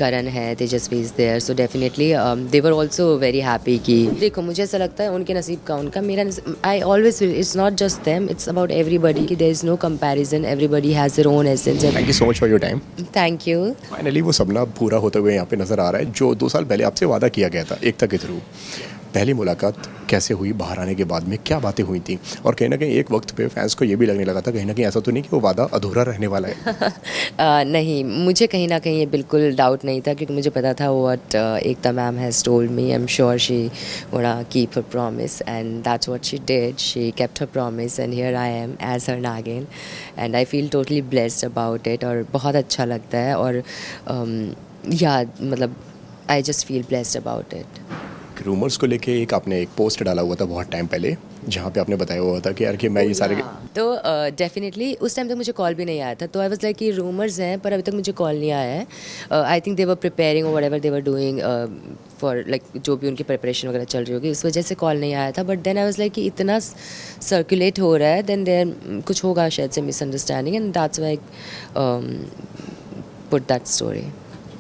करण है, Tejasswi is there, so definitely they were also very happy कि देखो मुझे ऐसा लगता है उनके नसीब का उनका मेरा I always feel it's not just them, it's about everybody कि there is no comparison, everybody has their own essence. Thank you so much for your time. Thank you. Finally वो सपना पूरा होते हुए यहाँ पे नज़र आ रहा है जो 2 साल पहले आपसे वादा किया गया था एकता के थ्रू। पहली मुलाकात कैसे हुई, बाहर आने के बाद में क्या बातें हुई थी, और कहीं ना कहीं एक वक्त पे फैंस को ये भी लगने लगा था कहीं ना कहीं ऐसा तो नहीं कि वो वादा अधूरा रहने वाला है। नहीं, मुझे कहीं ना कहीं ये बिल्कुल डाउट नहीं था क्योंकि मुझे पता था what Ekta ma'am has told me. I am sure she wanna keep her promise and that's what she did. She kept her promise and here I am as her Naagin and I feel totally blessed about it और बहुत अच्छा लगता है और या मतलब I just feel blessed about it. Rumours को लेके एक आपने एक पोस्ट डाला हुआ था बहुत टाइम पहले जहाँ पे आपने बताया हुआ था कि यार कि मैं ये सारे तो डेफिनेटली उस टाइम तक मुझे कॉल भी नहीं आया था, तो आई वाज लाइक कि रूमर्स हैं पर अभी तक मुझे कॉल नहीं आया है। I think they were preparing और whatever they were doing for like जो भी उनकी प्रिपरेशन वगैरह चल रही होगी, इस वजह से कॉल नहीं आया था। But then I was like कि इतना सर्कुलेट हो रहा है देन देयर कुछ होगा शायद से misunderstanding and that's why put that story.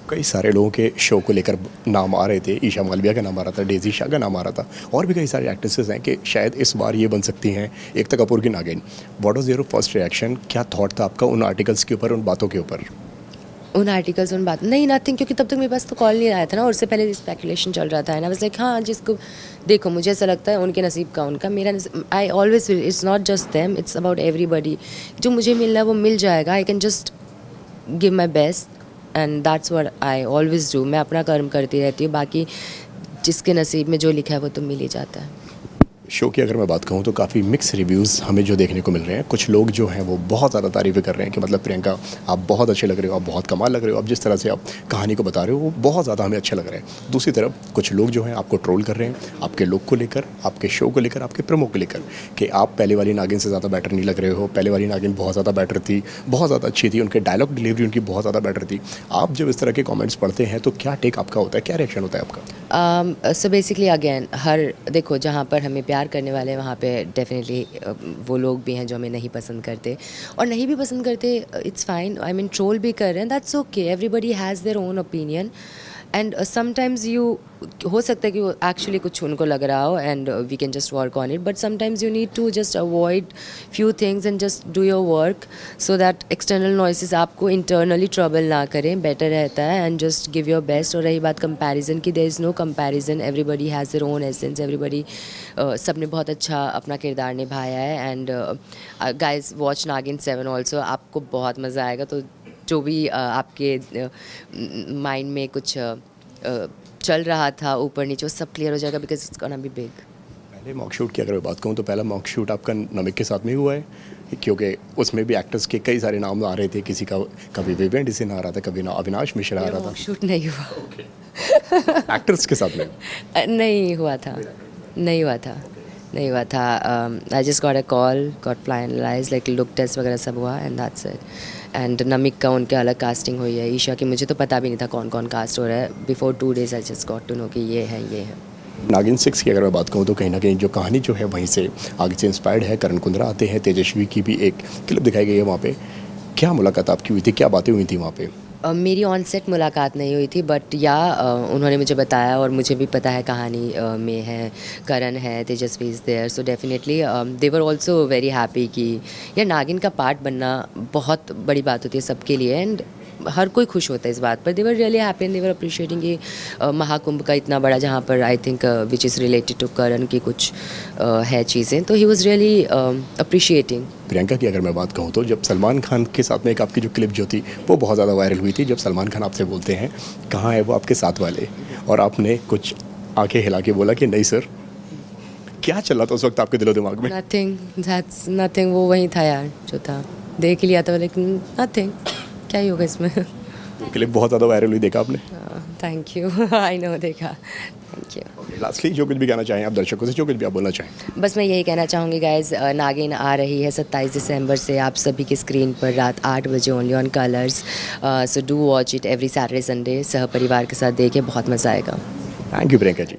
कई सारे लोगों के शो को लेकर नाम आ रहे थे, ईशा मालविया का नाम आ रहा था, डेजी शाह का नाम आ रहा था, और भी कई सारे एक्ट्रेसेस हैं कि शायद इस बार ये बन सकती हैं एकता कपूर की नागिन। What was your first reaction, क्या थॉट था आपका उन आर्टिकल्स के ऊपर, उन बातों के ऊपर? उन आर्टिकल्स उन बात नहीं नथिंग, क्योंकि तब तक मेरे पास तो कॉल नहीं आया था ना, और उससे पहले स्पेकुलेशन चल रहा था एंड आई वाज लाइक हाँ जिसको देखो मुझे ऐसा लगता है उनके नसीब का उनका मेरा I always feel it's not just them, it's about everybody. जो मुझे मिलना है वो मिल जाएगा, I can just give my best and that's what I always do. मैं अपना कर्म करती रहती हूँ, बाकी जिसके नसीब में जो लिखा है वो तो मिल ही जाता है। शो की अगर मैं बात कहूँ तो काफ़ी मिक्स रिव्यूज़ हमें जो देखने को मिल रहे हैं। कुछ लोग जो हैं वो बहुत ज़्यादा तारीफ़ें कर रहे हैं कि मतलब प्रियंका आप बहुत अच्छे लग रहे हो, आप बहुत कमाल लग रहे हो, आप जिस तरह से आप कहानी को बता रहे हो वो बहुत ज़्यादा हमें अच्छा लग रहा है। दूसरी तरफ कुछ लोग जो हैं आपको ट्रोल कर रहे हैं आपके लुक को लेकर, आपके शो को लेकर, आपके प्रोमो को लेकर कि आप पहले वाली नागिन से ज़्यादा बेटर नहीं लग रहे हो, पहले वाली नागिन बहुत ज़्यादा बेटर थी, बहुत ज़्यादा अच्छी थी, उनके डायलॉग डिलीवरी उनकी बहुत ज़्यादा बेटर थी। आप जब इस तरह के कॉमेंट्स पढ़ते हैं तो क्या टेक आपका होता है, क्या रिएक्शन होता है आपका? सो बेसिकली अगेन हर देखो जहाँ पर हमें प्यार करने वाले वहाँ पे डेफिनेटली वो लोग भी हैं जो हमें नहीं पसंद करते, और नहीं भी पसंद करते it's fine. I mean troll भी कर रहे हैं, that's okay, everybody has their own opinion and sometimes you हो सकता है कि वो एक्चुअली कुछ उनको लग रहा हो and we can just work on it, but sometimes you need to just avoid few things and just do your work so that external noises आपको इंटरनली ट्रबल ना करें, बेटर रहता है and just give your best. और रही बात comparison की, there is no comparison, everybody has their own essence, everybody सब ने बहुत अच्छा अपना किरदार निभाया है एंड गाइज वॉच नागिन 7 ऑल्सो, आपको बहुत मज़ा आएगा। तो जो भी आपके माइंड में कुछ चल रहा था ऊपर नीचे वो सब क्लियर हो जाएगा because it's gonna be big. पहले मॉक शूट की अगर मैं बात कहूँ तो पहला मॉक शूट आपका नमिक के साथ में हुआ है, क्योंकि उसमें भी एक्टर्स के कई सारे नाम आ रहे थे, किसी का कभी विवेन डिसिन आ रहा था, कभी अविनाश मिश्रा आ रहा था। शूट नहीं हुआ एक्टर्स के साथ में नहीं हुआ था, नहीं हुआ था, नहीं हुआ था। I just got a call, got finalize like look test वगैरह सब हुआ and that's it. And Namik का उनके अलग कास्टिंग हुई है, ईशा की मुझे तो पता भी नहीं था कौन कौन कास्ट हो रहा है। Before 2 days I just got to know कि ये है ये है। नागिन 6 की अगर मैं बात कहूँ तो कहीं ना कहीं जो कहानी जो है वहीं से आगे से इंस्पायर्ड है। करण कुंद्रा आते हैं, तेजस्वी की भी एक क्लिप दिखाई गई है वहाँ पे। क्या मुलाकात आपकी हुई थी, क्या बातें हुई थी वहाँ पे? मेरी ऑन सेट मुलाकात नहीं हुई थी, बट या उन्होंने मुझे बताया और मुझे भी पता है कहानी में है करण है, Tejasswi is there, so definitely they were also very happy कि यार नागिन का पार्ट बनना बहुत बड़ी बात होती है सबके लिए एंड हर कोई खुश होता है इस बात पर। They were really happy and they were appreciating कि महाकुंभ का इतना बड़ा जहाँ पर I think which is related to Karan की कुछ है चीज़ें, तो he was really appreciating. Priyanka की अगर मैं बात कहूँ तो जब सलमान खान के साथ में एक आपकी जो क्लिप जो थी वो बहुत ज़्यादा वायरल हुई थी, जब सलमान खान आपसे बोलते हैं कहाँ है वो आपके साथ वाले, और आपने कुछ आंखें हिला के बोला कि नहीं सर, क्या चल रहा था उस वक्त आपके दिलो दिमाग में? नथिंग, दैट्स नथिंग, वो वही था यार जो था, देख लिया था लेकिन नथिंग, क्या ही होगा इसमें। क्लिप बहुत ज़्यादा वायरल हुई, देखा आपने? थैंक यू, आई नो, देखा, थैंक यू। लास्टली जो कुछ भी कहना चाहें आप दर्शकों से, जो कुछ भी आप बोलना चाहें। बस मैं यही कहना चाहूँगी गाइज, नागिन आ रही है 27 दिसंबर से आप सभी की स्क्रीन पर रात 8 बजे only on Colors, so do watch it every Saturday Sunday, सह परिवार के साथ देखिए, बहुत मज़ा आएगा। Thank you Priyanka ji.